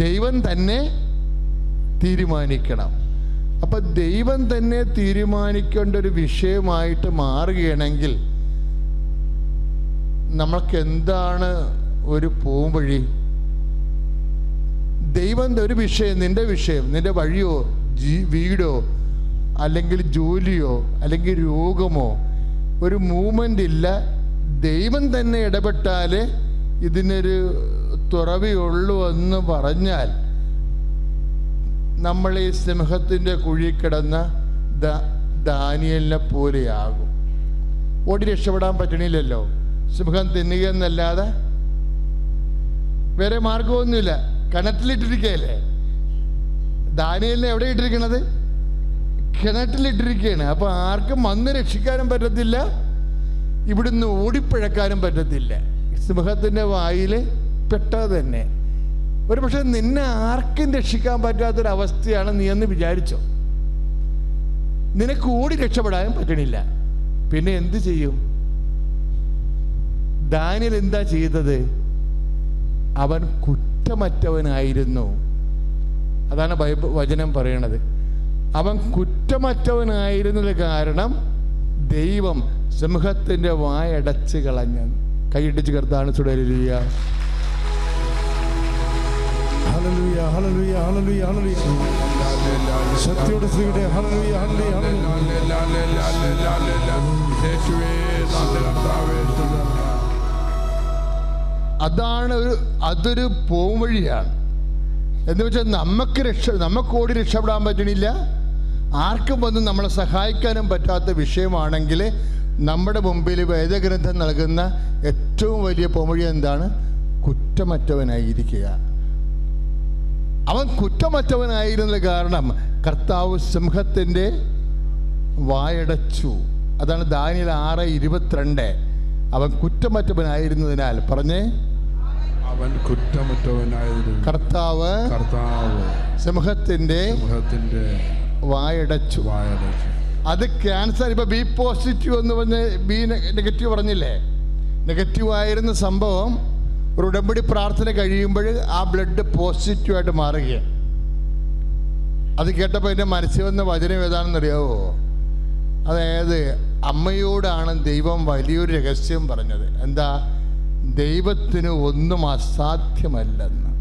ദൈവം തന്നെ തീരുമാനിക്കണം. അപ്പം ദൈവം തന്നെ തീരുമാനിക്കേണ്ട ഒരു വിഷയമായിട്ട് മാറുകയാണെങ്കിൽ നമ്മൾക്ക് എന്താണ് ഒരു പോംവഴി? ദൈവം ഒരു വിഷയം, നിൻ്റെ വിഷയം, നിൻ്റെ വഴിയോ വീടോ അല്ലെങ്കിൽ ജോലിയോ അല്ലെങ്കിൽ രോഗമോ ഒരു മൂവ്മെൻ്റ് ഇല്ല. ദൈവം തന്നെ ഇടപെട്ടാൽ ഇതിനൊരു തുറവിയുള്ളൂ എന്ന് പറഞ്ഞാൽ നമ്മൾ ഈ സിംഹത്തിൻ്റെ കുഴി കിടന്ന ദാനിയേലിനെ പോലെയാകും. ഓടി രക്ഷപ്പെടാൻ പറ്റണില്ലല്ലോ. സിംഹം തിന്നുക എന്നല്ലാതെ വേറെ മാർഗമൊന്നുമില്ല. കിണറ്റിലിട്ടിരിക്കുകയല്ലേ. ദാനിയേലിനെ എവിടെ ഇട്ടിരിക്കണത്? കിണറ്റിലിട്ടിരിക്കുകയാണ്. അപ്പോൾ ആർക്കും വന്ന് രക്ഷിക്കാനും പറ്റത്തില്ല, ഇവിടുന്ന് ഓടിപ്പിഴക്കാനും പറ്റത്തില്ല. സിംഹത്തിൻ്റെ വായിൽ പെട്ടത് തന്നെ. ഒരു പക്ഷെ നിന്നെ ആർക്കും രക്ഷിക്കാൻ പറ്റാത്തൊരവസ്ഥയാണ് നീ എന്ന് വിചാരിച്ചോ. നിനക്ക് ഓടി രക്ഷപ്പെടാനും പറ്റണില്ല. പിന്നെ എന്ത് ചെയ്യും? ദാനിയേൽ എന്താ ചെയ്തത്? അവൻ കുറ്റമറ്റവനായിരുന്നു. അതാണ് വചനം പറയണത്. അവൻ കുറ്റമറ്റവനായിരുന്നത് കാരണം ദൈവം സിംഹത്തിൻ്റെ വായടച്ച് കളഞ്ഞു. കൈയിടിച്ച് കർത്താണ് സുടലിയ. Hallelujah hallelujah hallelujah hallelujah. ശക്തിയോടെ സ്തുതിക്കട്ടെ. ഹല്ലേലൂയ ഹല്ലേലൂയ അതൊരു പോംവഴിയാണ്. എന്ന് വെച്ചാൽ നമുക്ക് ഓടി രക്ഷപ്പെടാൻ പറ്റണില്ല, ആർക്കും വന്ന് നമ്മളെ സഹായിക്കാനും പറ്റാത്ത വിഷയമാണെങ്കിൽ നമ്മുടെ മുമ്പിൽ വേദഗ്രന്ഥം നൽകുന്ന ഏറ്റവും വലിയ പോംവഴി എന്താണ്? കുറ്റമറ്റവനായിരിക്കുക. അവൻ കുറ്റമറ്റവനായിരുന്നത് കാരണം കർത്താവ് സിംഹത്തിൻ്റെ വായടച്ചു. അതാണ് ദാനിയേൽ 6:22. അവൻ കുറ്റമറ്റവനായിരുന്നതിനാൽ പറഞ്ഞേ, അവൻ കുറ്റമറ്റവനായിരുന്നു കർത്താവ് സിംഹത്തിൻ്റെ വായടച്ചു. അത് ക്യാൻസർ. ഇപ്പൊ ബി പോസിറ്റീവ് എന്ന് പറഞ്ഞ് ബി നെഗറ്റീവ് പറഞ്ഞില്ലേ? നെഗറ്റീവ് ആയിരുന്ന സംഭവം ഒരു ഉടമ്പടി പ്രാർത്ഥന കഴിയുമ്പോൾ ആ ബ്ലഡ് പോസിറ്റീവായിട്ട് മാറുകയാണ്. അത് കേട്ടപ്പോൾ എൻ്റെ മനസ്സിൽ വന്ന വചനം ഏതാണെന്നറിയാവോ? അതായത് അമ്മയോടാണ് ദൈവം വലിയൊരു രഹസ്യം പറഞ്ഞത്. എന്താ? ദൈവത്തിന് ഒന്നും അസാധ്യമല്ലെന്ന്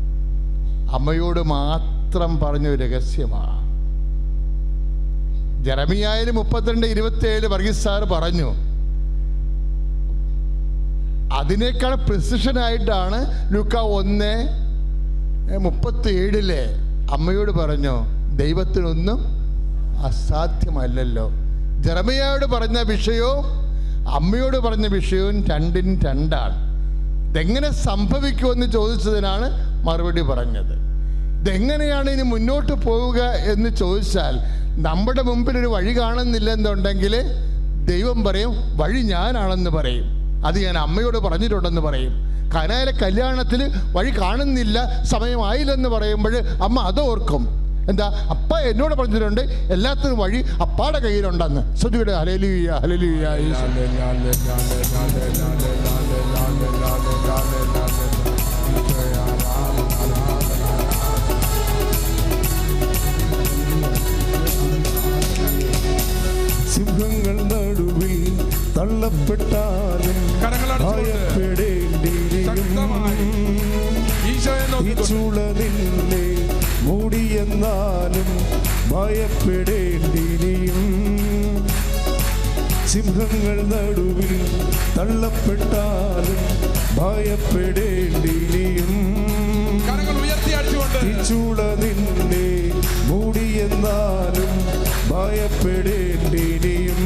അമ്മയോട് മാത്രം പറഞ്ഞൊരു രഹസ്യമാണ്. ജെറമിയായിൽ 32:27 വർഗീസ് സാർ പറഞ്ഞു. അതിനേക്കാൾ പ്രിസിഷനായിട്ടാണ് ലൂക്കാ 1:37 അമ്മയോട് പറഞ്ഞു, ദൈവത്തിനൊന്നും അസാധ്യമല്ലല്ലോ. ജെറമിയായോട് പറഞ്ഞ വിഷയവും അമ്മയോട് പറഞ്ഞ വിഷയവും രണ്ടിനും രണ്ടാണ്. ഇതെങ്ങനെ സംഭവിക്കുമെന്ന് ചോദിച്ചതിനാണ് മറുപടി പറഞ്ഞത്. ഇതെങ്ങനെയാണ് ഇനി മുന്നോട്ട് പോവുക എന്ന് ചോദിച്ചാൽ നമ്മുടെ മുമ്പിൽ ഒരു വഴി കാണുന്നില്ലെന്നുണ്ടെങ്കിൽ ദൈവം പറയും, വഴി ഞാനാണെന്ന് പറയും. അത് ഞാൻ അമ്മയോട് പറഞ്ഞിട്ടുണ്ടെന്ന് പറയും. കനായിലെ കല്യാണത്തിൽ വഴി കാണുന്നില്ല, സമയമായില്ലെന്ന് പറയുമ്പോൾ അമ്മ അതോർക്കും. എന്താ? അപ്പ എന്നോട് പറഞ്ഞിട്ടുണ്ട് എല്ലാത്തിനും വഴി അപ്പാടെ കയ്യിലുണ്ടെന്ന്. ശ്രുതിയുടെ ഹല്ലേലൂയ ഹല്ലേലൂയ. സിംഹങ്ങൾ നടുവിൽ തള്ളപ്പെട്ടാലും ചൂളനില്ലേ മൂടിയെന്നാലും ഭയപ്പെടേണ്ടിയും. സിംഹങ്ങൾ നടുവിൽ തള്ളപ്പെട്ടാലും ഭയപ്പെടേണ്ടിയും. ചൂളനില്ലേ മൂടിയെന്നാലും ഭയപ്പെടേണ്ടിയും.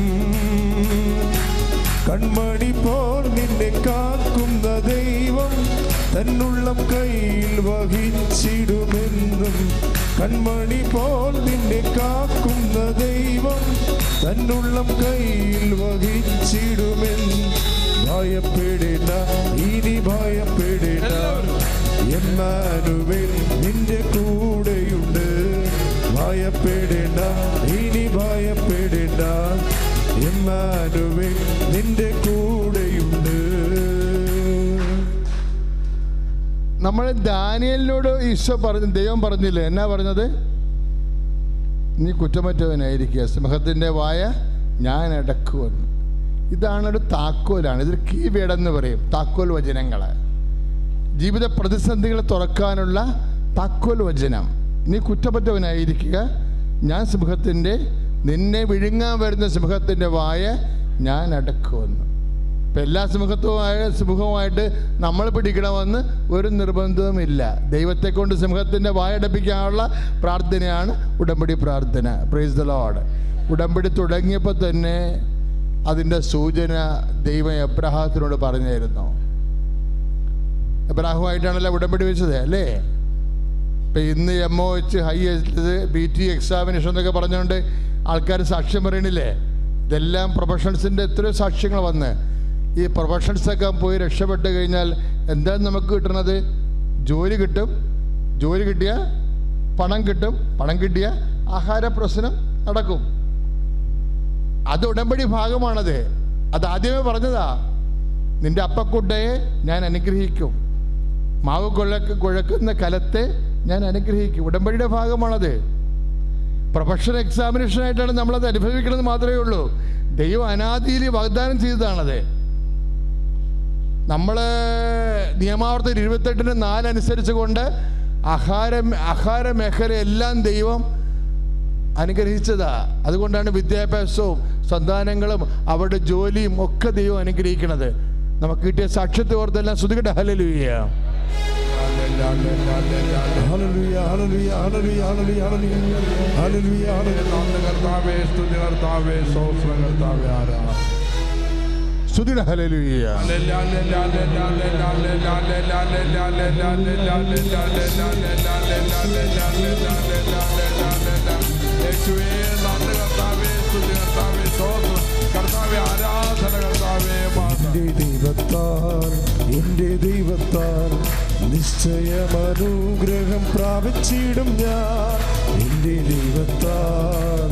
കൺമണി പോൽ നിന്നെ കാക്കുന്ന ദൈവം തന്നുള്ളം കയ്യിൽ വഹിച്ചിടുമെന്നും. കൺമണി പോൽ നിന്നെ കാക്കുന്ന ദൈവം തന്നുള്ളം കയ്യിൽ വഹിച്ചിടുമെന്ന്. ഭയപ്പെടേണ്ട, ഇനി ഭയപ്പെടേണ്ട, ഇമ്മാനുവേൽ നിന്റെ കൂടെയുണ്ട്. ഭയപ്പെടേണ്ട, ഇനി ഭയപ്പെടേണ്ട, ഇമ്മാനുവേൽ നിന്റെ കൂടെയുണ്ട്. നമ്മൾ ദാനിയേലിനോട് ഈശോ ദൈവം പറഞ്ഞില്ലേ, എന്നാ പറഞ്ഞത്? നീ കുറ്റമറ്റവനായിരിക്കുക, സിംഹത്തിൻ്റെ വായ ഞാൻ അടക്കുമെന്ന്. ഇതാണൊരു താക്കോലാണ്, ഇതൊരു കീവേഡെന്ന് പറയും. താക്കോൽ വചനങ്ങൾ, ജീവിത പ്രതിസന്ധികൾ തുറക്കാനുള്ള താക്കോൽ വചനം. നീ കുറ്റമറ്റവനായിരിക്കുക, ഞാൻ നിന്നെ വിഴുങ്ങാൻ വരുന്ന സിംഹത്തിൻ്റെ വായ ഞാൻ അടക്കുമെന്ന്. ഇപ്പം എല്ലാ സിംഹവുമായിട്ട് നമ്മൾ പിടിക്കണമെന്ന് ഒരു നിർബന്ധവുമില്ല. ദൈവത്തെ കൊണ്ട് സിംഹത്തിൻ്റെ വായടപ്പിക്കാനുള്ള പ്രാർത്ഥനയാണ് ഉടമ്പടി പ്രാർത്ഥന. Praise the Lord. ഉടമ്പടി തുടങ്ങിയപ്പോൾ തന്നെ അതിൻ്റെ സൂചന ദൈവം എബ്രഹാത്തിനോട് പറഞ്ഞായിരുന്നു. എബ്രാഹുമായിട്ടാണല്ലോ ഉടമ്പടി വെച്ചത് അല്ലേ? ഇപ്പം ഇന്ന് MOH ഹൈ BT എക്സാമിനേഷൻ എന്നൊക്കെ പറഞ്ഞുകൊണ്ട് ആൾക്കാർ സാക്ഷ്യം പറയണില്ലേ? ഇതെല്ലാം പ്രൊഫഷണൽസിൻ്റെ എത്രയോ സാക്ഷ്യങ്ങൾ വന്ന് ഈ പ്രൊഫഷണൽസൊക്കെ പോയി രക്ഷപ്പെട്ട് കഴിഞ്ഞാൽ എന്താണ് നമുക്ക് കിട്ടുന്നത്? ജോലി കിട്ടും, ജോലി കിട്ടിയാൽ പണം കിട്ടും, പണം കിട്ടിയാൽ ആഹാര പ്രശ്നം നടക്കും. അത് ഉടമ്പടി ഭാഗമാണത്. അത് ആദ്യമേ പറഞ്ഞതാ, നിന്റെ അപ്പക്കുട്ടയെ ഞാൻ അനുഗ്രഹിക്കും, മാവ് കുഴക്കുന്ന കലത്തെ ഞാൻ അനുഗ്രഹിക്കും. ഉടമ്പടിയുടെ ഭാഗമാണത്. പ്രൊഫഷണൽ എക്സാമിനേഷനായിട്ടാണ് നമ്മളത് അനുഭവിക്കുന്നത് മാത്രമേ ഉള്ളൂ. ദൈവം അനാദിയിൽ വാഗ്ദാനം ചെയ്തതാണത്. നമ്മൾ നിയമാവർത്തനം 28:4 അനുസരിച്ച് കൊണ്ട് ആഹാര മേഖലയെല്ലാം ദൈവം അനുഗ്രഹിച്ചതാ. അതുകൊണ്ടാണ് വിദ്യാഭ്യാസവും സന്താനങ്ങളും അവരുടെ ജോലിയും ഒക്കെ ദൈവം അനുഗ്രഹിക്കുന്നത്. നമുക്ക് കിട്ടിയ സാക്ഷ്യത്തെ ഓർത്തെല്ലാം സ്തുതിക്കട്ടെ. ഹല്ലേലൂയ. സ്തുതിയുടെ ഹല്ലേലൂയ. എന്റെ ദൈവത്താൽ നിശ്ചയം അനുഗ്രഹം പ്രാപിച്ചിടും ഞാൻ. എന്റെ ദൈവത്താൽ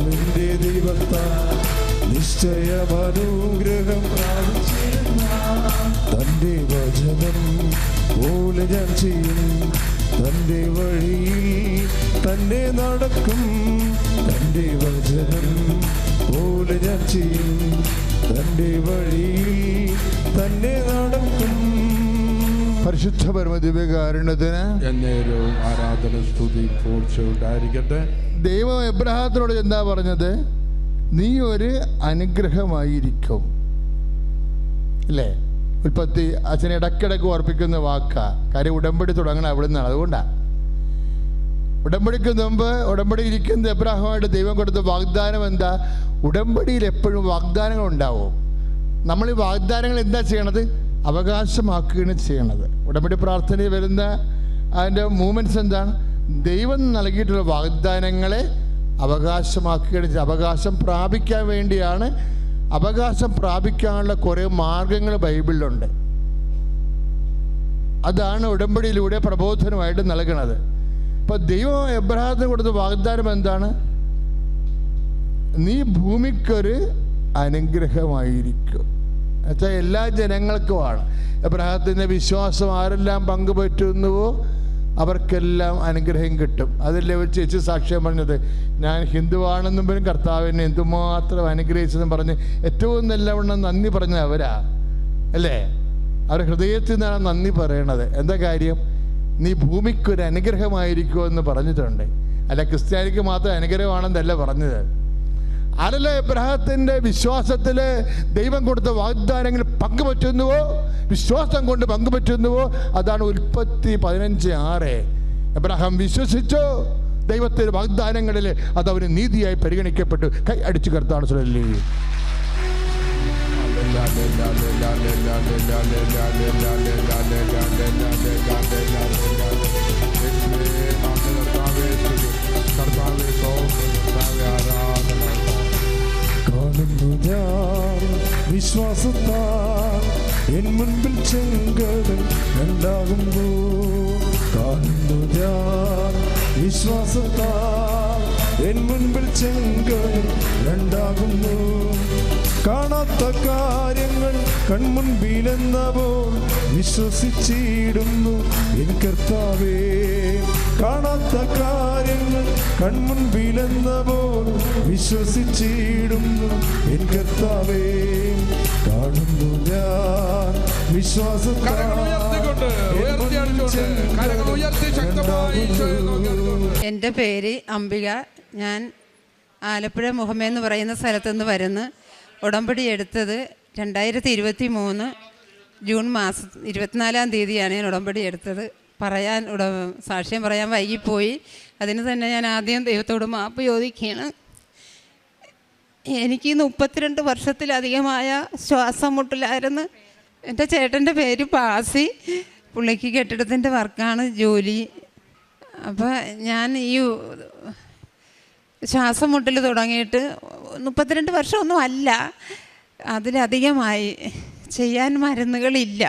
നിശ്ചയം അനുഗ്രഹം പ്രാപിച്ചിടും ഞാൻ. തന്റെ വചനം പോലെ ഞാൻ ചെയ്യും, തന്റെ വഴിയിൽ തന്നെ നടക്കും. തന്റെ വചനം പോലെ ഞാൻ ചെയ്യും, തന്റെ വഴിയിൽ തന്നെ നടക്കും. പരിശുദ്ധ പരമദിവ്യകാരുണ്യത്തിന് എന്നേരവും ആരാധന സ്തുതി പൂഴ്ച ഉണ്ടായിരിക്കട്ടെ. ദൈവം എബ്രഹാത്തിനോട് എന്താ പറഞ്ഞത്? നീ ഒരു അനുഗ്രഹമായിരിക്കും അല്ലേ? ഉൽപ്പത്തി അച്ഛനെ ഇടയ്ക്കിടയ്ക്ക് ഓർപ്പിക്കുന്ന വാക്കാ. കാര്യം ഉടമ്പടി തുടങ്ങണം അവിടെ നിന്നാണ്. അതുകൊണ്ടാണ് ഉടമ്പടിക്ക് മുമ്പ് ഉടമ്പടി ഇരിക്കുന്ന എബ്രഹാമായിട്ട് ദൈവം കൊടുത്ത വാഗ്ദാനം എന്താ? ഉടമ്പടിയിൽ എപ്പോഴും വാഗ്ദാനങ്ങൾ ഉണ്ടാവും. നമ്മൾ ഈ വാഗ്ദാനങ്ങൾ എന്താ ചെയ്യണത്? അവകാശമാക്കുകയാണ് ചെയ്യണത്. ഉടമ്പടി പ്രാർത്ഥനയിൽ വരുന്ന അതിൻ്റെ മൂവ്മെൻറ്റ്സ് എന്താണ്? ദൈവം നൽകിയിട്ടുള്ള വാഗ്ദാനങ്ങളെ അവകാശമാക്കുകയാണ്. അവകാശം പ്രാപിക്കാൻ വേണ്ടിയാണ്. അവകാശം പ്രാപിക്കാനുള്ള കുറേ മാർഗങ്ങൾ ബൈബിളിലുണ്ട്. അതാണ് ഉടമ്പടിയിലൂടെ പ്രബോധനമായിട്ട് നൽകണത്. അപ്പോൾ ദൈവം എബ്രഹാത്തിന് കൊടുത്ത വാഗ്ദാനം എന്താണ്? നീ ഭൂമിക്കൊരു അനുഗ്രഹമായിരിക്കും. എന്നുവെച്ചാൽ എല്ലാ ജനങ്ങൾക്കുമാണ്. എബ്രഹാത്തിൻ്റെ വിശ്വാസം ആരെല്ലാം പങ്കുപറ്റുന്നുവോ അവർക്കെല്ലാം അനുഗ്രഹം കിട്ടും. അതല്ലേ ഒരു ചേച്ചി സാക്ഷ്യം പറഞ്ഞത്, ഞാൻ ഹിന്ദുവാണെന്നും പോലും കർത്താവിനെ എന്തുമാത്രം അനുഗ്രഹിച്ചെന്നും പറഞ്ഞ് ഏറ്റവും നല്ലവണ്ണം നന്ദി പറഞ്ഞത് അവരാ അല്ലേ? അവർ ഹൃദയത്തിൽ നിന്നാണ് നന്ദി പറയണത്. എന്താ കാര്യം? നീ ഭൂമിക്കൊരു അനുഗ്രഹമായിരിക്കുമെന്ന് പറഞ്ഞിട്ടുണ്ട്. അല്ല ക്രിസ്ത്യാനിക്ക് മാത്രം അനുഗ്രഹമാണെന്നല്ല പറഞ്ഞത്. ആരല്ല എബ്രഹാത്തിൻ്റെ വിശ്വാസത്തിൽ ദൈവം കൊടുത്ത വാഗ്ദാനങ്ങൾ പങ്കുപറ്റുന്നുവോ, വിശ്വാസം കൊണ്ട് പങ്കുപറ്റുന്നുവോ, അതാണ് ഉൽപ്പത്തി 15:6. എബ്രഹാം വിശ്വസിച്ചോ ദൈവത്തിൻ്റെ വാഗ്ദാനങ്ങളിൽ, അതവന് നീതിയായി പരിഗണിക്കപ്പെട്ടു. കൈ അടിച്ചു കർത്താവ് ചൊല്ലി. കാണുന്നു ഞാൻ വിശ്വാസത്താൽ എൻ മുൻപിൽ ചെങ്കടൽ രണ്ടാകുന്നു. കാണുന്നു ഞാൻ വിശ്വാസത്താൽ എൻ മുൻപിൽ ചെങ്കടൽ രണ്ടാകുന്നു. കാണാത്ത കാര്യങ്ങൾ കൺമുൻപിലെന്നപ്പോൾ വിശ്വസിച്ചിടുന്നു എൻ കർത്താവേ. കാണാത്ത കാര്യങ്ങൾ കൺമുൻപിലെന്നപ്പോൾ വിശ്വസിച്ചിടുന്നു എൻ കർത്താവേ. കാണുന്നു ഞാൻ വിശ്വാസത്താൽ എൻ്റെ പേര് അംബിക. ഞാൻ ആലപ്പുഴ മുഹമ്മ എന്ന് പറയുന്ന സ്ഥലത്തുനിന്ന് വരുന്നു. ഉടമ്പടി എടുത്തത് 2023 ജൂൺ മാസം 24-ാം തീയതിയാണ് ഞാൻ ഉടമ്പടി എടുത്തത്. സാക്ഷ്യം പറയാൻ വൈകിപ്പോയി. അതിന് തന്നെ ഞാൻ ആദ്യം ദൈവത്തോട് മാപ്പ് ചോദിക്കുകയാണ്. എനിക്ക് 32 വർഷത്തിലധികമായ ശ്വാസം മുട്ടലായിരുന്നു. എൻ്റെ ചേട്ടൻ്റെ പേര് പാസി. പുള്ളിക്ക് കെട്ടിടത്തിൻ്റെ വർക്കാണ് ജോലി. അപ്പോൾ ഞാൻ ഈ ശ്വാസം മുട്ടൽ തുടങ്ങിയിട്ട് 32 വർഷമൊന്നും അല്ല, അതിലധികമായി. ചെയ്യാൻ മരുന്നുകളില്ല.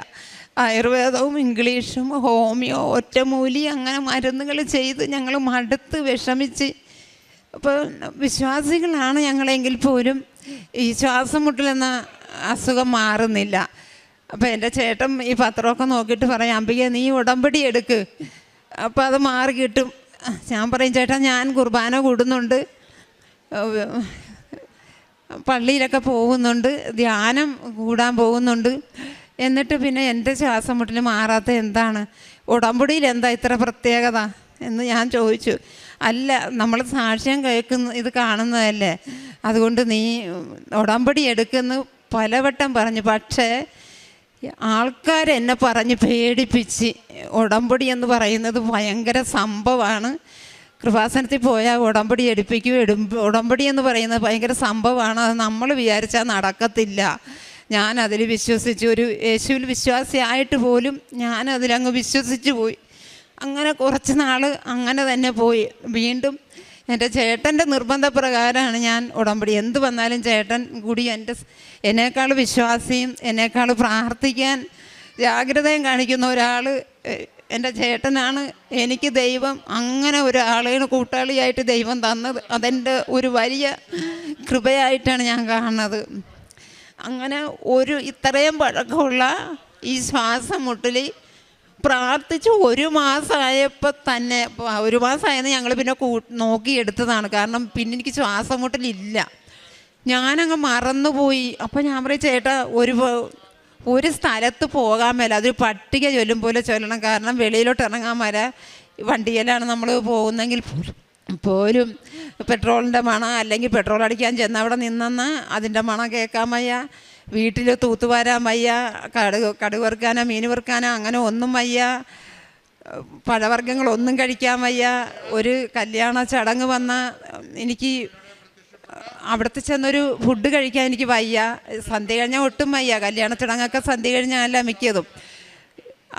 ആയുർവേദവും ഇംഗ്ലീഷും ഹോമിയോ ഒറ്റമൂലി അങ്ങനെ മരുന്നുകൾ ചെയ്ത് ഞങ്ങൾ മടുത്ത് വിഷമിച്ച്. അപ്പോൾ വിശ്വാസികളാണ് ഞങ്ങളെങ്കിൽ പോലും ഈ ശ്വാസം മുട്ടലെന്ന അസുഖം മാറുന്നില്ല. അപ്പോൾ എൻ്റെ ചേട്ടൻ ഈ പത്രമൊക്കെ നോക്കിയിട്ട് പറയും, അംബിക നീ ഉടമ്പടി എടുക്ക്, അപ്പോൾ അത് മാറി കിട്ടും. ഞാൻ പറയും, ചേട്ടാ ഞാൻ കുർബാന കൂടുന്നുണ്ട്, പള്ളിയിലൊക്കെ പോകുന്നുണ്ട്, ധ്യാനം കൂടാൻ പോകുന്നുണ്ട്, എന്നിട്ട് പിന്നെ എൻ്റെ ശ്വാസം മുട്ടൽ മാറാത്ത എന്താണ്, ഉടമ്പടിയിൽ എന്താ ഇത്ര പ്രത്യേകത എന്ന് ഞാൻ ചോദിച്ചു. അല്ല, നമ്മൾ സാക്ഷ്യം ഇത് കാണുന്നതല്ലേ, അതുകൊണ്ട് നീ ഉടമ്പടി എടുക്കുമെന്ന് പലവട്ടം പറഞ്ഞു. പക്ഷേ ആൾക്കാരെന്നെ പറഞ്ഞ് പേടിപ്പിച്ച്. ഉടമ്പടി എന്ന് പറയുന്നത് ഭയങ്കര സംഭവമാണ്. കൃപാസനത്തിൽ പോയാൽ ഉടമ്പടി എടുപ്പിക്കും. ഉടമ്പടി എന്ന് പറയുന്നത് ഭയങ്കര സംഭവമാണ്. അത് നമ്മൾ വിചാരിച്ചാൽ നടക്കത്തില്ല. ഞാനതിൽ വിശ്വസിച്ചു. ഒരു യേശുവിൽ വിശ്വാസിയായിട്ട് പോലും ഞാനതിലങ്ങ് വിശ്വസിച്ച് പോയി. അങ്ങനെ കുറച്ച് നാൾ അങ്ങനെ തന്നെ പോയി. വീണ്ടും എൻ്റെ ചേട്ടൻ്റെ നിർബന്ധപ്രകാരമാണ് ഞാൻ ഉടമ്പടി. എന്ത് വന്നാലും ചേട്ടൻ കൂടി എന്നേക്കാൾ വിശ്വാസിയും എന്നേക്കാൾ പ്രാർത്ഥിക്കാൻ ജാഗ്രതയും കാണിക്കുന്ന ഒരാൾ എൻ്റെ ചേട്ടനാണ്. എനിക്ക് ദൈവം അങ്ങനെ ഒരാളെയാണ് കൂട്ടാളിയായിട്ട് ദൈവം തന്നത്. അതെൻ്റെ ഒരു വലിയ കൃപയായിട്ടാണ് ഞാൻ കാണുന്നത്. അങ്ങനെ ഇത്രയും പഴക്കമുള്ള ഈ ശ്വാസം മുട്ടൽ പ്രാർത്ഥിച്ച് 1 മാസമായപ്പോൾ തന്നെ, 1 മാസമായെന്ന് ഞങ്ങൾ പിന്നെ നോക്കിയെടുത്തതാണ്. കാരണം പിന്നെ എനിക്ക് ശ്വാസം മുട്ടലില്ല, ഞാനങ്ങ് മറന്നുപോയി. അപ്പോൾ ഞാൻ പറയും, ചേട്ടാ ഒരു സ്ഥലത്ത് പോകാൻ മേല, അതൊരു പട്ടിക ചൊല്ലും പോലെ ചൊല്ലണം. കാരണം വെളിയിലോട്ട് ഇറങ്ങാൻ മേല. വണ്ടിയിലാണ് നമ്മൾ പോകുന്നെങ്കിൽ പോലും പെട്രോളിൻ്റെ മണം, അല്ലെങ്കിൽ പെട്രോൾ അടിക്കാൻ ചെന്ന് അവിടെ നിന്നെന്ന് അതിൻ്റെ മണം കേൾക്കാൻ വയ്യ. വീട്ടിൽ തൂത്തുവാരാൻ വയ്യ, കടുക് വറുക്കാനോ മീൻ വറുക്കാനോ അങ്ങനെ ഒന്നും വയ്യ. പഴവർഗ്ഗങ്ങളൊന്നും കഴിക്കാൻ വയ്യ. ഒരു കല്യാണ ചടങ്ങ് വന്നാൽ എനിക്ക് അവിടുത്തെ ചെന്നൊരു ഫുഡ് കഴിക്കാൻ എനിക്ക് വയ്യ. സന്ധ്യ കഴിഞ്ഞാൽ ഒട്ടും വയ്യ. കല്യാണ ചടങ്ങൊക്കെ സന്ധ്യ കഴിഞ്ഞാലല്ല മിക്കതും.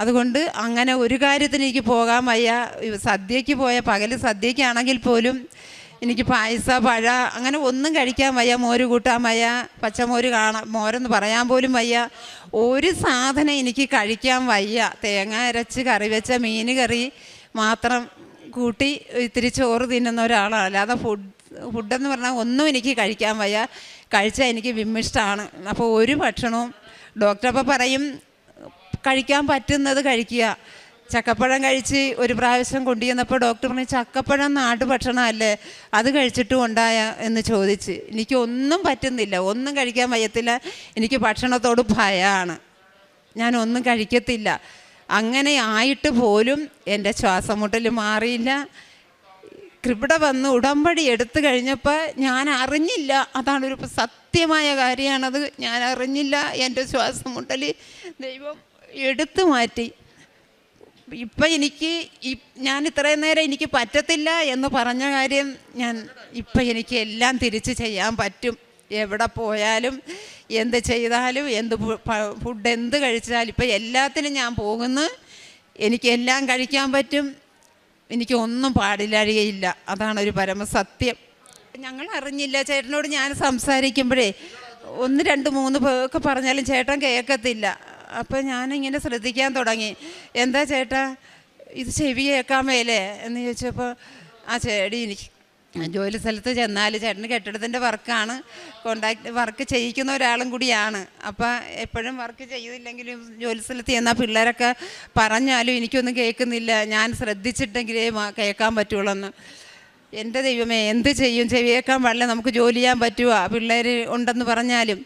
അതുകൊണ്ട് അങ്ങനെ ഒരു കാര്യത്തിന് എനിക്ക് പോകാൻ വയ്യ. സദ്യയ്ക്ക് പോയ പകൽ സദ്യയ്ക്കാണെങ്കിൽ പോലും എനിക്ക് പായസ പഴ അങ്ങനെ ഒന്നും കഴിക്കാൻ വയ്യ. മോര് കൂട്ടാൻ വയ്യ, പച്ചമോര് മോരെന്ന് പറയാൻ പോലും വയ്യ. ഒരു സാധനം എനിക്ക് കഴിക്കാൻ വയ്യ. തേങ്ങ അരച്ച് കറി വെച്ച മീൻ കറി മാത്രം കൂട്ടി ഇത്തിരി ചോറ് തിന്നുന്ന ഒരാളാണ്. അല്ലാതെ ഫുഡെന്ന് പറഞ്ഞാൽ ഒന്നും എനിക്ക് കഴിക്കാൻ വയ്യ. കഴിച്ചാൽ എനിക്ക് വിമ്മിഷ്ടമാണ്. അപ്പോൾ ഒരു ഭക്ഷണവും ഡോക്ടർ അപ്പോൾ പറയും കഴിക്കാൻ പറ്റുന്നത് കഴിക്കുക. ചക്കപ്പഴം കഴിച്ച് ഒരു പ്രാവശ്യം കൊണ്ടുചെന്നപ്പോൾ ഡോക്ടർ പറഞ്ഞു, ചക്കപ്പഴം നാട്ടുഭക്ഷണമല്ലേ, അത് കഴിച്ചിട്ടും ഉണ്ടായ എന്ന് ചോദിച്ച്. എനിക്കൊന്നും പറ്റുന്നില്ല, ഒന്നും കഴിക്കാൻ വയ്യത്തില്ല. എനിക്ക് ഭക്ഷണത്തോട് ഭയമാണ്, ഞാനൊന്നും കഴിക്കത്തില്ല. അങ്ങനെ ആയിട്ട് പോലും എൻ്റെ ശ്വാസം മുട്ടൽ മാറിയില്ല. ഇവിടെ വന്ന് ഉടമ്പടി എടുത്തു കഴിഞ്ഞപ്പോൾ ഞാൻ അറിഞ്ഞില്ല. അതാണൊരു സത്യമായ കാര്യമാണത്. ഞാൻ അറിഞ്ഞില്ല എൻ്റെ ശ്വാസം മുട്ടൽ ദൈവം എടുത്തു മാറ്റി. ഇപ്പം ഞാൻ ഇത്രയും നേരം എനിക്ക് പറ്റത്തില്ല എന്ന് പറഞ്ഞ കാര്യം ഇപ്പം എനിക്ക് എല്ലാം തിരിച്ച് ചെയ്യാൻ പറ്റും. എവിടെ പോയാലും എന്ത് ചെയ്താലും ഫുഡ് എന്ത് കഴിച്ചാലും ഇപ്പം എല്ലാത്തിനും ഞാൻ പോകുന്നു. എനിക്കെല്ലാം കഴിക്കാൻ പറ്റും. എനിക്കൊന്നും പാടില്ലാഴികയില്ല. അതാണൊരു പരമസത്യം. ഞങ്ങൾ അറിഞ്ഞില്ല. ചേട്ടനോട് ഞാൻ സംസാരിക്കുമ്പോഴേ 1, 2, 3 ഒക്കെ പറഞ്ഞാലും ചേട്ടൻ കേൾക്കത്തില്ല. അപ്പോൾ ഞാനിങ്ങനെ ശ്രദ്ധിക്കാൻ തുടങ്ങി. എന്താ ചേട്ടാ ഇത് ചെവി കേൾക്കാൻ മേലേ എന്ന് ചോദിച്ചപ്പോൾ, ആ ചേടി ജോലി സ്ഥലത്ത് ചെന്നാൽ ചേട്ടന് കെട്ടിടത്തിൻ്റെ വർക്കാണ്, വർക്ക് ചെയ്യിക്കുന്ന ഒരാളും കൂടിയാണ്. അപ്പോൾ എപ്പോഴും വർക്ക് ചെയ്തില്ലെങ്കിലും ജോലി സ്ഥലത്ത് ചെന്നാൽ പിള്ളേരൊക്കെ പറഞ്ഞാലും എനിക്കൊന്നും കേൾക്കുന്നില്ല, ഞാൻ ശ്രദ്ധിച്ചിട്ടെങ്കിലേ കേൾക്കാൻ പറ്റുള്ളൂ എന്ന്. എൻ്റെ ദൈവമേ, എന്ത് ചെയ്യും? ചെവിയേക്കാൻ പാടില്ല, നമുക്ക് ജോലി ചെയ്യാൻ പറ്റുമോ? പിള്ളേർ ഉണ്ടെന്ന് പറഞ്ഞാലും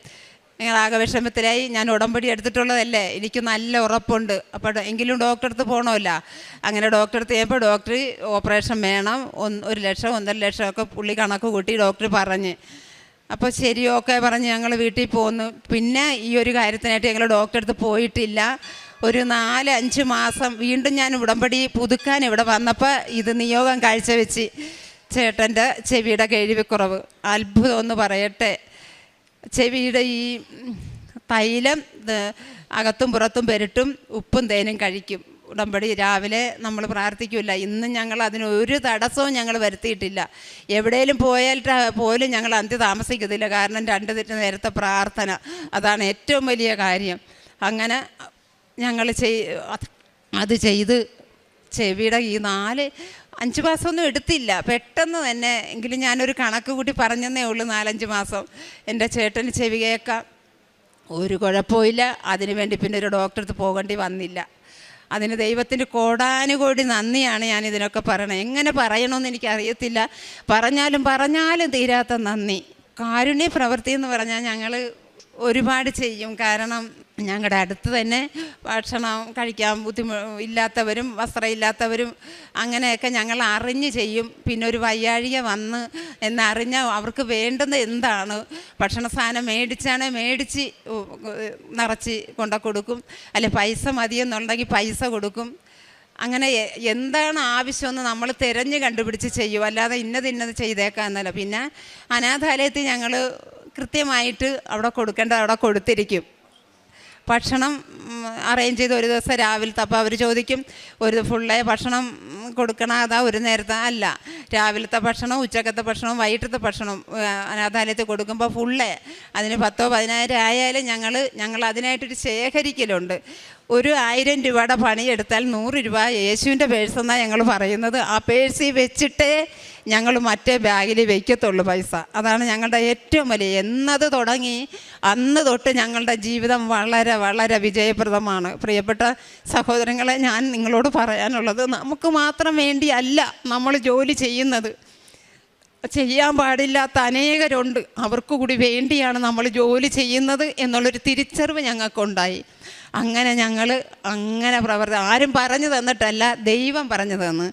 ഞങ്ങളാകെ വിഷമത്തിലായി. ഞാൻ ഉടമ്പടി എടുത്തിട്ടുള്ളതല്ലേ, എനിക്ക് നല്ല ഉറപ്പുണ്ട്. അപ്പോൾ എങ്കിലും ഡോക്ടറെ അടുത്ത് പോകണമല്ല. അങ്ങനെ ഡോക്ടറെ അടുത്ത് ചെയ്യുമ്പോൾ ഡോക്ടർ ഓപ്പറേഷൻ വേണം, 1 ലക്ഷം 1.5 ലക്ഷമൊക്കെ പുള്ളി കണക്ക് കൂട്ടി ഡോക്ടർ പറഞ്ഞ്. അപ്പോൾ ശരി, ഓക്കെ പറഞ്ഞ് ഞങ്ങൾ വീട്ടിൽ പോന്നു. പിന്നെ ഈ ഒരു കാര്യത്തിനായിട്ട് ഞങ്ങൾ ഡോക്ടറെ അടുത്ത് പോയിട്ടില്ല. ഒരു 4-5 മാസം വീണ്ടും ഞാൻ ഉടമ്പടി പുതുക്കാൻ ഇവിടെ വന്നപ്പോൾ ഇത് നിയോഗം കാഴ്ചവെച്ച് ചേട്ടൻ്റെ ചെവിയുടെ കേൾവിക്കുറവ്. അത്ഭുതം എന്ന് പറയട്ടെ, ചെവിയുടെ ഈ തൈലം അകത്തും പുറത്തും പെരട്ടും ഉപ്പും തേനും കഴിക്കും. ഉടമ്പടി രാവിലെ നമ്മൾ പ്രാർത്ഥിക്കില്ല. ഇന്ന് ഞങ്ങൾ അതിനൊരു തടസ്സവും ഞങ്ങൾ വരുത്തിയിട്ടില്ല. എവിടെയെങ്കിലും പോയാൽ പോലും ഞങ്ങൾ അന്ത്യ താമസിക്കത്തില്ല. കാരണം 2 നേരത്തെ പ്രാർത്ഥന, അതാണ് ഏറ്റവും വലിയ കാര്യം. അങ്ങനെ ഞങ്ങൾ അത് ചെയ്ത് ചെവിയുടെ ഈ 4-5 മാസമൊന്നും എടുത്തില്ല, പെട്ടെന്ന് തന്നെ. എങ്കിലും ഞാനൊരു കണക്ക് കൂട്ടി പറഞ്ഞതേ ഉള്ളൂ, 4-5 മാസം. എൻ്റെ ചേട്ടന് ചെവി കേൾക്കാം, ഒരു കുഴപ്പമില്ല. അതിനുവേണ്ടി പിന്നെ ഒരു ഡോക്ടറെ അടുത്ത് പോകേണ്ടി വന്നില്ല. അതിന് ദൈവത്തിൻ്റെ കോടാനുകോടി നന്ദിയാണ് ഞാൻ ഇതിനൊക്കെ പറയണത്. എങ്ങനെ പറയണമെന്ന് എനിക്കറിയത്തില്ല, പറഞ്ഞാലും തീരാത്ത നന്ദി. കാരുണ്യ പ്രവൃത്തി എന്ന് പറഞ്ഞാൽ ഞങ്ങൾ ഒരുപാട് ചെയ്യും. കാരണം ഞങ്ങളുടെ അടുത്ത് തന്നെ ഭക്ഷണം കഴിക്കാൻ ഇല്ലാത്തവരും വസ്ത്രമില്ലാത്തവരും അങ്ങനെയൊക്കെ ഞങ്ങൾ അറിഞ്ഞ് ചെയ്യും. പിന്നെ ഒരു വയ്യാഴിക വന്ന് എന്നറിഞ്ഞാൽ അവർക്ക് വേണ്ടുന്ന എന്താണ്, ഭക്ഷണ സാധനം മേടിച്ച് നിറച്ച് കൊടുക്കും, അല്ലെ പൈസ മതിയെന്നുണ്ടെങ്കിൽ പൈസ കൊടുക്കും. അങ്ങനെ എന്താണ് ആവശ്യമെന്ന് നമ്മൾ തിരഞ്ഞ് കണ്ടുപിടിച്ച് ചെയ്യും. അല്ലാതെ ഇന്നത് ചെയ്തേക്കാന്നല്ല. പിന്നെ അനാഥാലയത്തിൽ ഞങ്ങൾ കൃത്യമായിട്ട് അവിടെ കൊടുക്കേണ്ടത് അവിടെ കൊടുത്തിരിക്കും. ഭക്ഷണം അറേഞ്ച് ചെയ്ത് ഒരു ദിവസം രാവിലത്തെ, അപ്പോൾ അവർ ചോദിക്കും ഒരു ഫുള്ളേ ഭക്ഷണം കൊടുക്കണം, അതാ ഒരു നേരത്തെ അല്ല, രാവിലത്തെ ഭക്ഷണം, ഉച്ചക്കത്തെ ഭക്ഷണം, വൈകിട്ടത്തെ ഭക്ഷണം അനാഥാലയത്തിൽ കൊടുക്കുമ്പോൾ ഫുള്ളേ. അതിന് 10,000-15,000 ആയാലും ഞങ്ങൾ അതിനായിട്ടൊരു ശേഖരിക്കലുണ്ട്. ഒരു 1000 രൂപയുടെ പണിയെടുത്താൽ 100 രൂപ യേശുവിൻ്റെ പേഴ്സെന്നാണ് ഞങ്ങൾ പറയുന്നത്. ആ പേഴ്സിൽ വെച്ചിട്ടേ ഞങ്ങൾ മറ്റേ ബാഗിൽ വയ്ക്കത്തുള്ളൂ പൈസ. അതാണ് ഞങ്ങളുടെ ഏറ്റവും വലിയ. എന്നത് തുടങ്ങി അന്ന് തൊട്ട് ഞങ്ങളുടെ ജീവിതം വളരെ വളരെ വിജയപ്രദമാണ്. പ്രിയപ്പെട്ട സഹോദരങ്ങളെ, ഞാൻ നിങ്ങളോട് പറയാനുള്ളത്, നമുക്ക് മാത്രം വേണ്ടിയല്ല നമ്മൾ ജോലി ചെയ്യുന്നത്. ചെയ്യാൻ പാടില്ലാത്ത അനേകരുണ്ട്, അവർക്ക് കൂടി വേണ്ടിയാണ് നമ്മൾ ജോലി ചെയ്യുന്നത് എന്നുള്ളൊരു തിരിച്ചറിവ് ഞങ്ങൾക്കുണ്ടായി. അങ്ങനെ ഞങ്ങൾ ആരും പറഞ്ഞു തന്നിട്ടല്ല, ദൈവം പറഞ്ഞു തന്ന്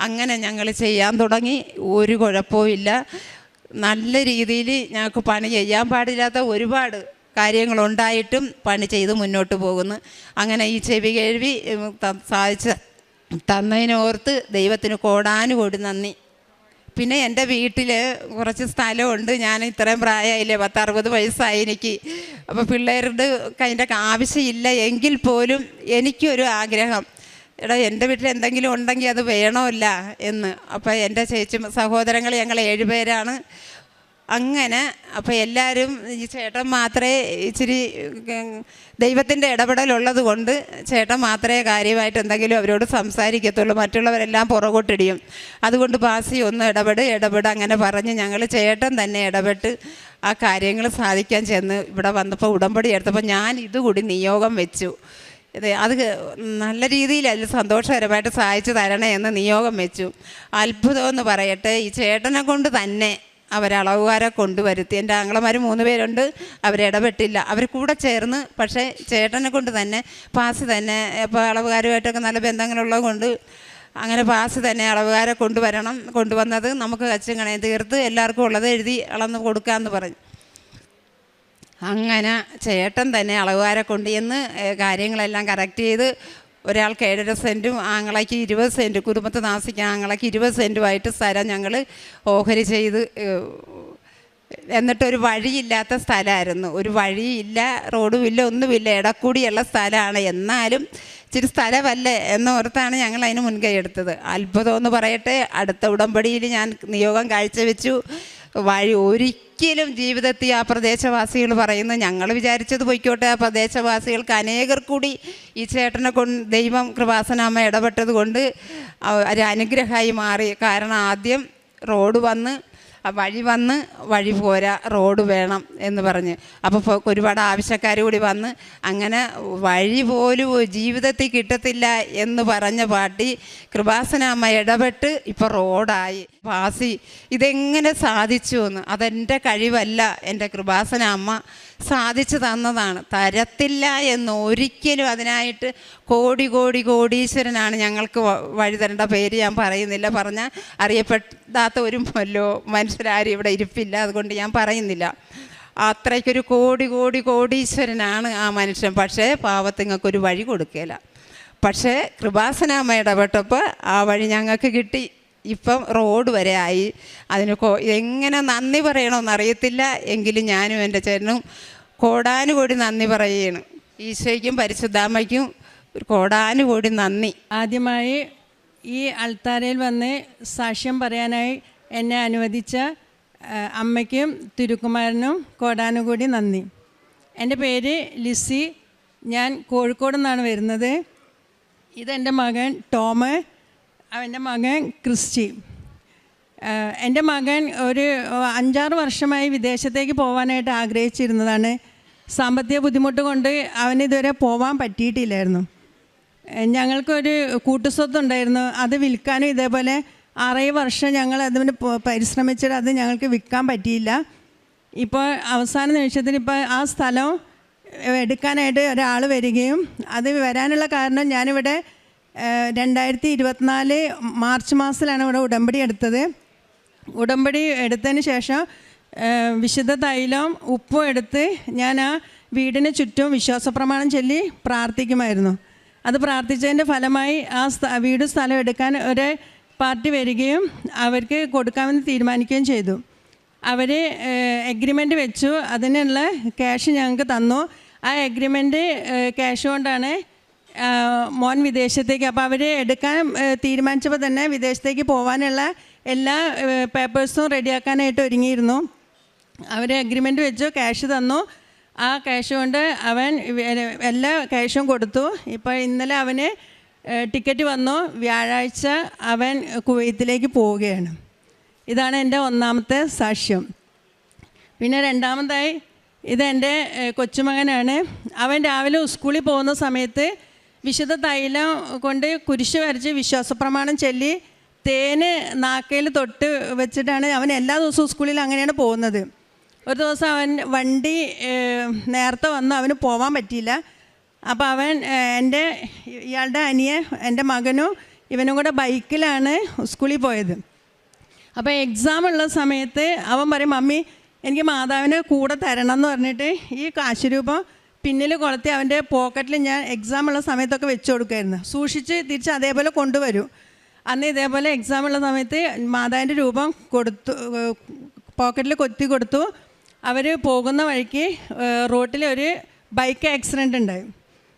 അങ്ങനെ ഞങ്ങൾ ചെയ്യാൻ തുടങ്ങി. ഒരു കുഴപ്പമില്ല, നല്ല രീതിയിൽ ഞങ്ങൾക്ക് പണി ചെയ്യാൻ പാടില്ലാത്ത ഒരുപാട് കാര്യങ്ങളുണ്ടായിട്ടും പണി ചെയ്ത് മുന്നോട്ട് പോകുന്നു. അങ്ങനെ ഈ ചെവി കേൾവി സാധിച്ച് തന്നതിനോർത്ത് ദൈവത്തിന് കോടാനുകോടി നന്ദി. പിന്നെ എൻ്റെ വീട്ടിൽ കുറച്ച് സ്ഥലമുണ്ട്. ഞാൻ ഇത്രയും പ്രായമായില്ലേ, 60 വയസ്സായി എനിക്ക്. അപ്പോൾ പിള്ളേരുടെ അതിൻ്റെ ആവശ്യമില്ല എങ്കിൽ പോലും എനിക്കൊരു ആഗ്രഹം, എടാ എൻ്റെ വീട്ടിൽ എന്തെങ്കിലും ഉണ്ടെങ്കിൽ അത് വേണമല്ല എന്ന്. അപ്പോൾ എൻ്റെ സഹോദരങ്ങൾ ഞങ്ങൾ 7 പേരാണ്. അങ്ങനെ അപ്പോൾ എല്ലാവരും, ഈ ചേട്ടൻ മാത്രമേ ഇച്ചിരി ദൈവത്തിൻ്റെ ഇടപെടലുള്ളത് കൊണ്ട് ചേട്ടൻ മാത്രമേ കാര്യമായിട്ട് എന്തെങ്കിലും അവരോട് സംസാരിക്കത്തുള്ളൂ, മറ്റുള്ളവരെല്ലാം പുറകോട്ടിടിയും. അതുകൊണ്ട് ബാസി ഒന്ന് ഇടപെട് അങ്ങനെ പറഞ്ഞ് ഞങ്ങൾ ചേട്ടൻ തന്നെ ഇടപെട്ട് ആ കാര്യങ്ങൾ സാധിക്കാൻ ചെന്ന് ഇവിടെ വന്നപ്പോൾ ഉടമ്പടി എടുത്തപ്പോൾ ഞാൻ ഇതുകൂടി നിയോഗം വെച്ചു. അത് നല്ല രീതിയിൽ അതിൽ സന്തോഷകരമായിട്ട് സഹായിച്ചു തരണേ എന്ന് നിയോഗം വെച്ചു. അത്ഭുതമെന്ന് പറയട്ടെ, ഈ ചേട്ടനെ കൊണ്ട് തന്നെ അവരളവുകാരെ കൊണ്ടുവരുത്തി. എൻ്റെ ആങ്ങളമാർ 3 പേരുണ്ട്, അവരിടപെട്ടില്ല, അവർ കൂടെ ചേർന്ന്. പക്ഷേ ചേട്ടനെ കൊണ്ട് തന്നെ പാസ് തന്നെ, ഇപ്പോൾ അളവുകാരുമായിട്ടൊക്കെ നല്ല ബന്ധങ്ങളുള്ളത് കൊണ്ട് അങ്ങനെ പാസ് തന്നെ അളവുകാരെ കൊണ്ടുവന്നത് നമുക്ക് കച്ചും കണയും തീർത്ത് എല്ലാവർക്കും ഉള്ളത് എഴുതി അളന്ന് കൊടുക്കാമെന്ന് പറഞ്ഞു. അങ്ങനെ ചേട്ടൻ തന്നെ അളവുകാരെ കൊണ്ട് ചെന്ന് കാര്യങ്ങളെല്ലാം കറക്റ്റ് ചെയ്ത് ഒരാൾക്ക് 7.5 സെൻറ്റും ആങ്ങളയ്ക്ക് 20 സെൻറ്റ്, കുടുംബത്തെ താമസിക്കാൻ ആങ്ങളയ്ക്ക് 20 സെൻറ്റുമായിട്ട് സ്ഥലം ഞങ്ങൾ ഓഹരി ചെയ്ത്. എന്നിട്ടൊരു വഴിയില്ലാത്ത സ്ഥലമായിരുന്നു, ഒരു വഴിയില്ല, റോഡുമില്ല, ഒന്നുമില്ല, ഇടക്കൂടിയുള്ള സ്ഥലമാണ്. എന്നാലും ഇച്ചിരി സ്ഥലമല്ലേ എന്നോർത്താണ് ഞങ്ങൾ അതിന് മുൻകൈ എടുത്തത്. അത്ഭുതമെന്ന് പറയട്ടെ, അടുത്ത ഉടമ്പടിയിൽ ഞാൻ നിയോഗം കാഴ്ചവെച്ചു. ഒരിക്കലും ജീവിതത്തിൽ ആ പ്രദേശവാസികൾ പറയുന്നു, ഞങ്ങൾ വിചാരിച്ചത് പൊയ്ക്കോട്ടെ, ആ പ്രദേശവാസികൾക്ക് അനേകർ കൂടി ഈ ചേട്ടനെ കൊണ്ട് ദൈവം കൃപാസനാമ്മ ഇടപെട്ടത് കൊണ്ട് ഒരു അനുഗ്രഹമായി മാറി. കാരണം ആദ്യം റോഡ് വന്ന് വഴി പോരാ, റോഡ് വേണം എന്ന് പറഞ്ഞ്. അപ്പോൾ ഒരുപാട് ആവശ്യക്കാർ കൂടി വന്ന് അങ്ങനെ വഴി പോലും ജീവിതത്തിൽ കിട്ടത്തില്ല എന്ന് പറഞ്ഞ പാർട്ടി കൃപാസന അമ്മ ഇടപെട്ട് ഇപ്പോൾ റോഡായി. പാസി ഇതെങ്ങനെ സാധിച്ചു എന്ന്, അതെൻ്റെ കഴിവല്ല, എൻ്റെ കൃപാസന അമ്മ സാധിച്ചു തന്നതാണ്. തരത്തില്ല എന്ന് ഒരിക്കലും അതിനായിട്ട് കോടീശ്വരനാണ് ഞങ്ങൾക്ക് വഴി തരേണ്ട. പേര് ഞാൻ പറയുന്നില്ല, പറഞ്ഞാൽ അറിയപ്പെടാത്ത ഒരു മനുഷ്യരാരും ഇവിടെ ഇരിപ്പില്ല, അതുകൊണ്ട് ഞാൻ പറയുന്നില്ല. അത്രയ്ക്കൊരു കോടീശ്വരനാണ് ആ മനുഷ്യൻ. പക്ഷേ പാവത്തുങ്ങൾക്കൊരു വഴി കൊടുക്കുകയില്ല. പക്ഷേ കൃപാസനാമ്മ ഇടപെട്ടപ്പോൾ ആ വഴി ഞങ്ങൾക്ക് കിട്ടി. ഇപ്പം റോഡ് വരെ ആയി. അതിന് എങ്ങനെ നന്ദി പറയണമെന്ന് അറിയത്തില്ല. എങ്കിലും ഞാനും എൻ്റെ ചേട്ടനും കോടാനുകോടി നന്ദി പറയുകയാണ്. ഈശോയ്ക്കും പരിശുദ്ധാമ്മയ്ക്കും ഒരു കോടാനുകോടി നന്ദി. ആദ്യമായി ഈ അൾത്താരയിൽ വന്ന് സാക്ഷ്യം പറയാനായി എന്നെ അനുവദിച്ച അമ്മയ്ക്കും തിരുക്കുമാരനും കോടാനുകൂടി നന്ദി. എൻ്റെ പേര് ലിസി. ഞാൻ കോഴിക്കോട് നിന്നാണ് വരുന്നത്. ഇതെൻ്റെ മകൻ ടോമ്, അവൻ്റെ മകൻ ക്രിസ്റ്റി. എൻ്റെ മകൻ ഒരു 5-6 വർഷമായി വിദേശത്തേക്ക് പോകാനായിട്ട് ആഗ്രഹിച്ചിരുന്നതാണ്. സാമ്പത്തിക ബുദ്ധിമുട്ട് കൊണ്ട് അവനിതുവരെ പോകാൻ പറ്റിയിട്ടില്ലായിരുന്നു. ഞങ്ങൾക്കൊരു കൂട്ടുസ്വത്തുണ്ടായിരുന്നു, അത് വിൽക്കാനും ഇതേപോലെ 6 വർഷം ഞങ്ങൾ അതിന് പരിശ്രമിച്ചിട്ട് അത് ഞങ്ങൾക്ക് വിൽക്കാൻ പറ്റിയില്ല. ഇപ്പോൾ അവസാന നിമിഷത്തിൽ ഇപ്പോൾ ആ സ്ഥലം എടുക്കാനായിട്ട് ഒരാൾ വരികയും, അത് വരാനുള്ള കാരണം ഞാനിവിടെ 2024 മാർച്ച് മാസത്തിലാണ് ഇവിടെ ഉടമ്പടി എടുത്തത്. ഉടമ്പടി എടുത്തതിന് ശേഷം വിശുദ്ധ തൈലം ഉപ്പും എടുത്ത് ഞാൻ ആ വീടിന് ചുറ്റും വിശ്വാസപ്രമാണം ചൊല്ലി പ്രാർത്ഥിക്കുമായിരുന്നു. അത് പ്രാർത്ഥിച്ചതിൻ്റെ ഫലമായി ആ വീട് സ്ഥലം എടുക്കാൻ ഒരു പാർട്ടി വരികയും അവർക്ക് കൊടുക്കാമെന്ന് തീരുമാനിക്കുകയും ചെയ്തു. അവർ എഗ്രിമെൻ്റ് വെച്ചു, അതിനുള്ള ക്യാഷ് ഞങ്ങൾക്ക് തന്നു. ആ എഗ്രിമെൻ്റ് ക്യാഷ് കൊണ്ടാണ് മോൻ വിദേശത്തേക്ക്, അപ്പോൾ അവർ എടുക്കാൻ തീരുമാനിച്ചപ്പോൾ തന്നെ വിദേശത്തേക്ക് പോകാനുള്ള എല്ലാ പേപ്പേഴ്സും റെഡിയാക്കാനായിട്ട് ഒരുങ്ങിയിരുന്നു. അവർ എഗ്രിമെൻ്റ് വെച്ചു, ക്യാഷ് തന്നു. ആ ക്യാഷ് കൊണ്ട് അവൻ എല്ലാ ക്യാഷും കൊടുത്തു. ഇപ്പോൾ ഇന്നലെ അവന് ടിക്കറ്റ് വന്നു. വ്യാഴാഴ്ച അവൻ കുവൈത്തിലേക്ക് പോവുകയാണ്. ഇതാണ് എൻ്റെ ഒന്നാമത്തെ സാക്ഷ്യം. പിന്നെ രണ്ടാമതായി ഇതെൻ്റെ കൊച്ചുമകനാണ്. അവൻ രാവിലെ സ്കൂളിൽ പോകുന്ന സമയത്ത് വിശുദ്ധ തൈലം കൊണ്ട് കുരിശ് വരച്ച് വിശ്വാസപ്രമാണം ചൊല്ലി തേന് നാക്കയിൽ തൊട്ട് വെച്ചിട്ടാണ് അവൻ എല്ലാ ദിവസവും സ്കൂളിൽ അങ്ങനെയാണ് പോകുന്നത്. ഒരു ദിവസം അവൻ വണ്ടി നേരത്തെ വന്നു, അവന് പോകാൻ പറ്റിയില്ല. അപ്പോൾ അവൻ ഇയാളുടെ അനിയൻ എൻ്റെ മകനും ഇവനും കൂടെ ബൈക്കിലാണ് സ്കൂളിൽ പോയത്. അപ്പോൾ എക്സാം ഉള്ള സമയത്ത് അവൻ പറയും, മമ്മി എനിക്ക് മാതാവിന് കൂടെ തരണം എന്ന് പറഞ്ഞിട്ട് ഈ കാശ് രൂപം പിന്നിൽ കൊളുത്തി അവൻ്റെ പോക്കറ്റിൽ ഞാൻ എക്സാം ഉള്ള സമയത്തൊക്കെ വെച്ച് കൊടുക്കുമായിരുന്നു. സൂക്ഷിച്ച് തിരിച്ച് അതേപോലെ കൊണ്ടുവരും. അന്ന് ഇതേപോലെ എക്സാം ഉള്ള സമയത്ത് മാതാവിൻ്റെ രൂപം കൊടുത്തു, പോക്കറ്റിൽ കൊത്തി കൊടുത്തു. അവർ പോകുന്ന വഴിക്ക് റോട്ടിൽ ഒരു ബൈക്ക് ആക്സിഡൻ്റ് ഉണ്ടായി.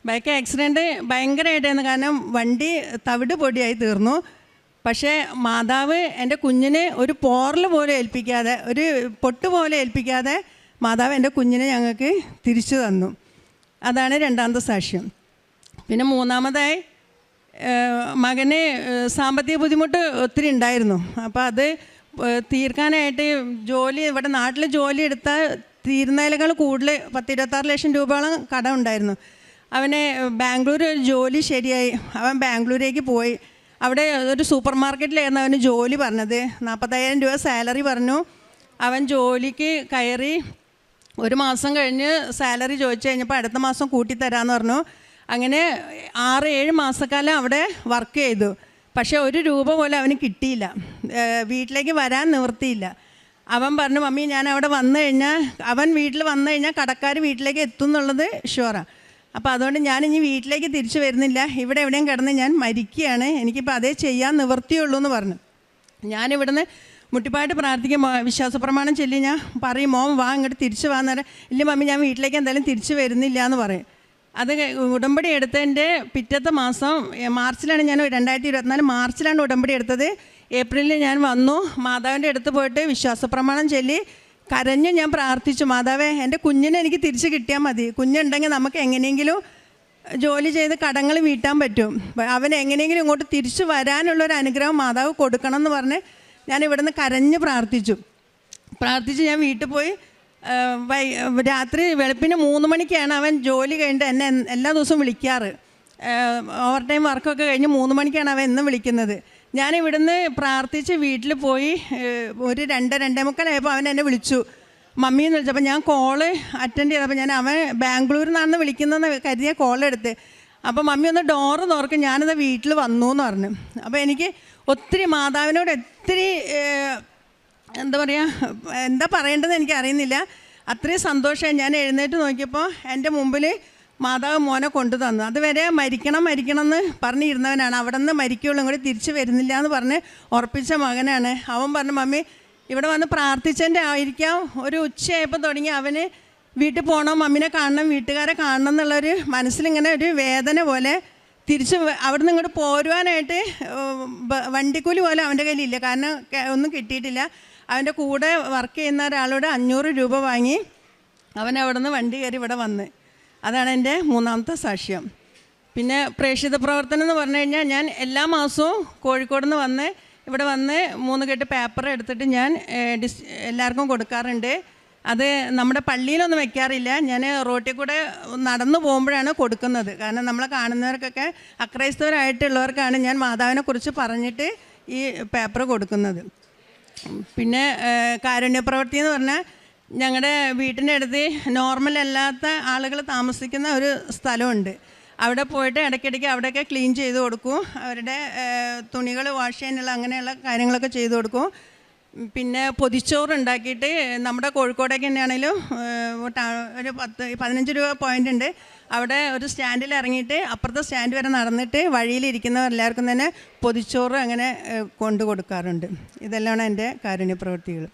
ബൈക്ക് ആക്സിഡൻറ്റ് ഭയങ്കരമായിട്ടായിരുന്നു, കാരണം വണ്ടി തവിട് പൊടിയായി തീർന്നു. പക്ഷേ മാതാവ് എൻ്റെ കുഞ്ഞിനെ ഒരു പോറൽ പോലും ഏൽപ്പിക്കാതെ, ഒരു പൊട്ട് പോലെ ഏൽപ്പിക്കാതെ മാതാവ് എൻ്റെ കുഞ്ഞിനെ ഞങ്ങൾക്ക് തിരിച്ചു തന്നു. അതാണ് രണ്ടാമത്തെ സാക്ഷ്യം. പിന്നെ മൂന്നാമതായി മകന് സാമ്പത്തിക ബുദ്ധിമുട്ട് ഒത്തിരി ഉണ്ടായിരുന്നു. അപ്പോൾ അത് തീർക്കാനായിട്ട് ഇവിടെ നാട്ടിൽ ജോലി എടുത്താൽ തീരുന്നതിനേക്കാൾ കൂടുതൽ 10-26 ലക്ഷം രൂപയോളം കടം ഉണ്ടായിരുന്നു. അവന് ബാംഗ്ലൂർ ഒരു ജോലി ശരിയായി, അവൻ ബാംഗ്ലൂരേക്ക് പോയി. അവിടെ ഒരു സൂപ്പർ മാർക്കറ്റിലായിരുന്നു അവന് ജോലി പറഞ്ഞത്. 40,000 രൂപ സാലറി പറഞ്ഞു. അവൻ ജോലിക്ക് കയറി. ഒരു മാസം കഴിഞ്ഞ് സാലറി ചോദിച്ചു കഴിഞ്ഞപ്പോൾ അടുത്ത മാസം കൂട്ടിത്തരാമെന്ന് പറഞ്ഞു. അങ്ങനെ 6-7 മാസക്കാലം അവിടെ വർക്ക് ചെയ്തു. പക്ഷേ ഒരു രൂപ പോലും അവന് കിട്ടിയില്ല. വീട്ടിലേക്ക് വരാൻ നിവൃത്തിയില്ല. അവൻ പറഞ്ഞു, മമ്മി ഞാൻ അവിടെ വന്നു കഴിഞ്ഞാൽ, അവൻ വീട്ടിൽ വന്നു കഴിഞ്ഞാൽ കടക്കാർ വീട്ടിലേക്ക് എത്തും എന്നുള്ളത് ഷുവറാണ്. അപ്പോൾ അതുകൊണ്ട് ഞാനിനി വീട്ടിലേക്ക് തിരിച്ചു വരുന്നില്ല, ഇവിടെ എവിടെയും കിടന്ന് ഞാൻ മരിക്കുകയാണ്, എനിക്കിപ്പോൾ അതേ ചെയ്യാൻ നിവൃത്തിയുള്ളൂ എന്ന് പറഞ്ഞു. ഞാനിവിടുന്ന് മുട്ടിപ്പായിട്ട് പ്രാർത്ഥിക്കും, വിശ്വാസപ്രമാണം ചൊല്ലി ഞാൻ പറയും, മോൻ വാ ഇങ്ങോട്ട് തിരിച്ചു വാന്നേരം, ഇല്ല മമ്മി ഞാൻ വീട്ടിലേക്ക് എന്തായാലും തിരിച്ചു വരുന്നില്ല എന്ന് പറയും. അത് ഉടമ്പടി എടുത്തതിൻ്റെ പിറ്റത്തെ മാസം മാർച്ചിലാണ്, ഞാൻ 2024 മാർച്ചിലാണ് ഉടമ്പടി എടുത്തത്. ഏപ്രിലിൽ ഞാൻ വന്നു. മാതാവിൻ്റെ അടുത്ത് പോയിട്ട് വിശ്വാസപ്രമാണം ചൊല്ലി കരഞ്ഞ് ഞാൻ പ്രാർത്ഥിച്ചു, മാതാവേ എൻ്റെ കുഞ്ഞിനെ എനിക്ക് തിരിച്ച് കിട്ടിയാൽ മതി, കുഞ്ഞുണ്ടെങ്കിൽ നമുക്ക് എങ്ങനെയെങ്കിലും ജോലി ചെയ്ത് കടങ്ങൾ വീട്ടാൻ പറ്റും, അവൻ എങ്ങനെയെങ്കിലും ഇങ്ങോട്ട് തിരിച്ചു വരാനുള്ളൊരു അനുഗ്രഹം മാതാവ് കൊടുക്കണം എന്ന് പറഞ്ഞ് ഞാൻ ഇവിടുന്ന് കരഞ്ഞ് പ്രാർത്ഥിച്ചു. പ്രാർത്ഥിച്ച് ഞാൻ വീട്ടിൽ പോയി. രാത്രി വെളുപ്പിന് 3 മണിക്കാണ് അവൻ ജോലി കഴിഞ്ഞിട്ട് എന്നെ എല്ലാ ദിവസവും വിളിക്കാറ്. ഓവർ ടൈം വർക്കൊക്കെ കഴിഞ്ഞ് 3 മണിക്കാണ് അവൻ എന്നും വിളിക്കുന്നത്. ഞാൻ ഇവിടുന്ന് പ്രാർത്ഥിച്ച് വീട്ടിൽ പോയി ഒരു 2-2:45 അവൻ എന്നെ വിളിച്ചു, മമ്മിയെന്ന് വിളിച്ചു. അപ്പോൾ ഞാൻ കോള് അറ്റൻഡ് ചെയ്തപ്പോൾ അവൻ ബാംഗ്ലൂരിൽ നിന്നാണെന്ന് വിളിക്കുന്നതെന്ന് കരുതിയ കോളെടുത്ത്. അപ്പോൾ മമ്മി ഒന്ന് ഡോറ് തുറക്കും, ഞാനത് വീട്ടിൽ വന്നു എന്ന് പറഞ്ഞു. അപ്പോൾ എനിക്ക് ഒത്തിരി മാതാവിനോട് ഒത്തിരി എന്താ പറയുക, എന്താ പറയേണ്ടതെന്ന് എനിക്കറിയുന്നില്ല. അത്രയും സന്തോഷമായി. ഞാൻ എഴുന്നേറ്റ് നോക്കിയപ്പോൾ എൻ്റെ മുമ്പിൽ മാതാവ് മോനെ കൊണ്ടു തന്നു. അതുവരെ മരിക്കണം എന്ന് പറഞ്ഞിരുന്നവനാണ്. അവിടെ നിന്ന് മരിക്കുള്ളൂ, കൂടി തിരിച്ച് വരുന്നില്ല എന്ന് പറഞ്ഞ് ഉറപ്പിച്ച മകനാണ്. അവൻ പറഞ്ഞു, മമ്മി ഇവിടെ വന്ന് പ്രാർത്ഥിച്ചതിൻ്റെ ആയിരിക്കാം ഒരു ഉച്ചയായപ്പോൾ തുടങ്ങി അവന് വീട്ടിൽ പോകണം, മമ്മിനെ കാണണം, വീട്ടുകാരെ കാണണം എന്നുള്ളൊരു മനസ്സിലിങ്ങനെ ഒരു വേദന പോലെ. തിരിച്ച് അവിടെ നിന്ന് ഇങ്ങോട്ട് പോരുവാനായിട്ട് വണ്ടിക്കൂലി പോലും അവൻ്റെ കയ്യിലില്ല, കാരണം ഒന്നും കിട്ടിയിട്ടില്ല. അവൻ്റെ കൂടെ വർക്ക് ചെയ്യുന്ന ഒരാളോട് 500 രൂപ വാങ്ങി അവൻ അവിടെ നിന്ന് വണ്ടി കയറി ഇവിടെ വന്ന്. അതാണ് എൻ്റെ 3ാമത്തെ സാക്ഷ്യം. പിന്നെ പ്രേക്ഷിത പ്രവർത്തനം എന്ന് പറഞ്ഞു കഴിഞ്ഞാൽ ഞാൻ എല്ലാ മാസവും കോഴിക്കോട് നിന്ന് വന്ന് ഇവിടെ വന്ന് 3 കെട്ട് പേപ്പർ എടുത്തിട്ട് ഞാൻ എല്ലാവർക്കും കൊടുക്കാറുണ്ട്. അത് നമ്മുടെ പള്ളിയിലൊന്നും വെക്കാറില്ല, ഞാൻ റോട്ടിൽ കൂടെ നടന്നു പോകുമ്പോഴാണ് കൊടുക്കുന്നത്. കാരണം നമ്മളെ കാണുന്നവർക്കൊക്കെ അക്രൈസ്തവരായിട്ടുള്ളവർക്കാണ് ഞാൻ മാതാവിനെക്കുറിച്ച് പറഞ്ഞിട്ട് ഈ പേപ്പർ കൊടുക്കുന്നത്. പിന്നെ കാരുണ്യപ്രവൃത്തി എന്ന് പറഞ്ഞാൽ ഞങ്ങളുടെ വീട്ടിൻ്റെ അടുത്ത് നോർമൽ അല്ലാത്ത ആളുകൾ താമസിക്കുന്ന ഒരു സ്ഥലമുണ്ട്. അവിടെ പോയിട്ട് ഇടയ്ക്കിടയ്ക്ക് അവിടെയൊക്കെ ക്ലീൻ ചെയ്ത് കൊടുക്കും, അവരുടെ തുണികൾ വാഷ് ചെയ്യാനുള്ള അങ്ങനെയുള്ള കാര്യങ്ങളൊക്കെ ചെയ്ത് കൊടുക്കും. പിന്നെ പൊതിച്ചോറ് ഉണ്ടാക്കിയിട്ട് നമ്മുടെ കോഴിക്കോടേക്ക് തന്നെയാണെങ്കിലും ഒരു 15 രൂപ പോയിൻ്റ് ഉണ്ട്, അവിടെ ഒരു സ്റ്റാൻഡിൽ ഇറങ്ങിയിട്ട് അപ്പുറത്തെ സ്റ്റാൻഡ് വരെ നടന്നിട്ട് വഴിയിലിരിക്കുന്നവർ എല്ലാവർക്കും തന്നെ പൊതിച്ചോറ് അങ്ങനെ കൊണ്ടു കൊടുക്കാറുണ്ട്. ഇതെല്ലാമാണ് എൻ്റെ കാരുണ്യ പ്രവൃത്തികൾ.